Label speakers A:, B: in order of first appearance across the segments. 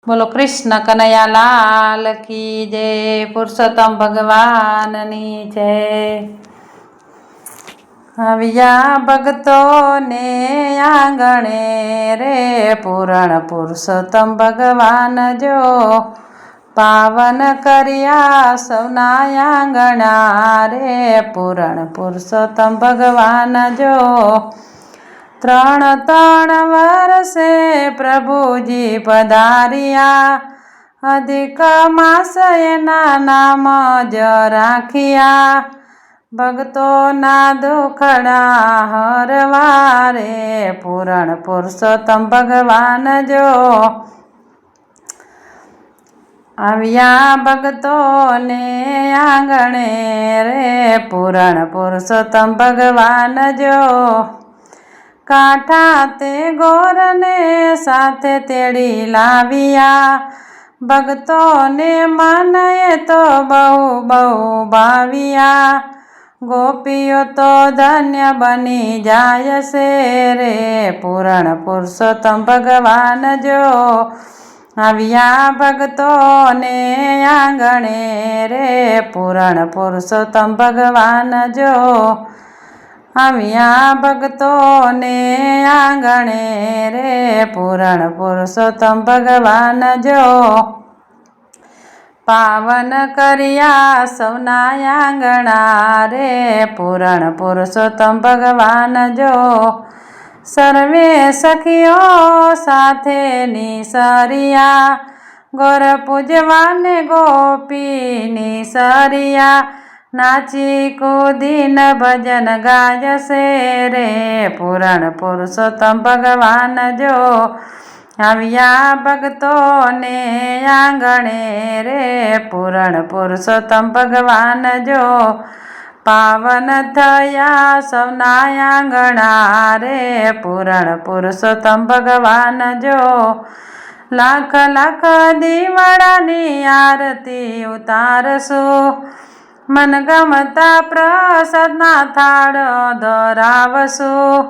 A: બોલો કૃષ્ણ કનૈયા લાલ કી જય, પુરુષોત્તમ ભગવાનની જય। આવ્યા ભક્તોને આંગણે રે પૂરણ પુરુષોત્તમ ભગવાન જો, પાવન કર્યા સૌના આંગણા રે પૂરણ પુરુષોત્તમ ભગવાન જો। ત્રણ વર્ષે પ્રભુજી પધાર્યા, અધિક માસ એના નામ જ રાખ્યા, ભક્તોના દુખડા હરવા રે પૂરણ પુરુષોત્તમ ભગવાન જો। આવ્યા ભક્તોને આંગણે રે પૂરણ પુરુષોત્તમ ભગવાન જો, કાંઠા તે ગોરને સાથે તેડી લાવ્યા, ભક્તોને મન એ તો બહુ બહુ ભાવ્યા, ગોપીઓ તો ધન્ય બની જાય છે રે પૂરણ પુરુષોત્તમ ભગવાન જો। આવ્યા ભક્તોને આંગણે રે પૂરણ પુરુષોત્તમ ભગવાન જો, આવ્યા ભક્તોને આંગણે રે પૂરણ પુરુષોત્તમ ભગવાન જો, પાવન કર્યા સૌના આંગણા રે પૂરણ પુરુષોત્તમ ભગવાન જો। સર્વે સખીઓ સાથે નિસર્યા, ગોર પૂજવાને ગોપીની સરિયા, નાચી કૂદીન ભજન ગાયશે રે પૂરણ પુરુષોત્તમ ભગવાન જો। આવ્યા ભક્તોને આંગણે રે પૂરણ પુરુષોત્તમ ભગવાન જો, પાવન થયા સૌના આંગણા રે પૂરણ પુરુષોત્તમ ભગવાન જો। લાખ લાખ દીવડાની આરતી ઉતારશું, મનગમતા પ્રસાદના થાળ ધરાવશું,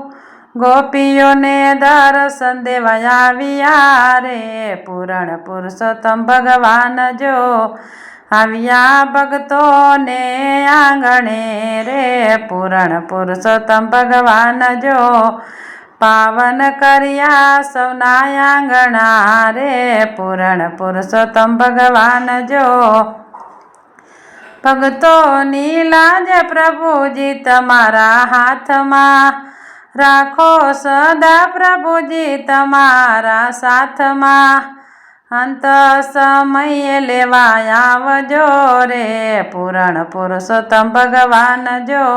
A: ગોપીઓને દર્શન દેવા આવ્યા રે પૂરણ પુરુષોત્તમ ભગવાન જો। આવ્યા ભક્તોને આંગણે રે પૂરણ પુરુષોત્તમ ભગવાન જો, પાવન કર્યા સૌના આંગણા રે પૂરણ પુરુષોત્તમ ભગવાન જો। ભક્તોની લાજ પ્રભુજી તમારા હાથમાં, રાખો સદા પ્રભુજી તમારા સાથમાં, અંત સમયે લેવા આવજો રે પૂરણ પુરુષોત્તમ ભગવાન જો।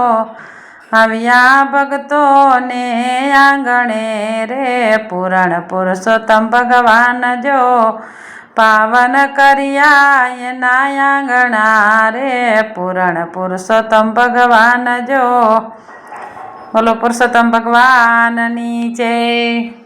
A: આવ્યા ભક્તોને આંગણે રે પૂરણ પુરુષોત્તમ ભગવાન જો, પાવન કર્યા એના આંગણા રે પૂરણ પુરુષોત્તમ ભગવાન જો। બોલો પુરુષોત્તમ ભગવાનની જય।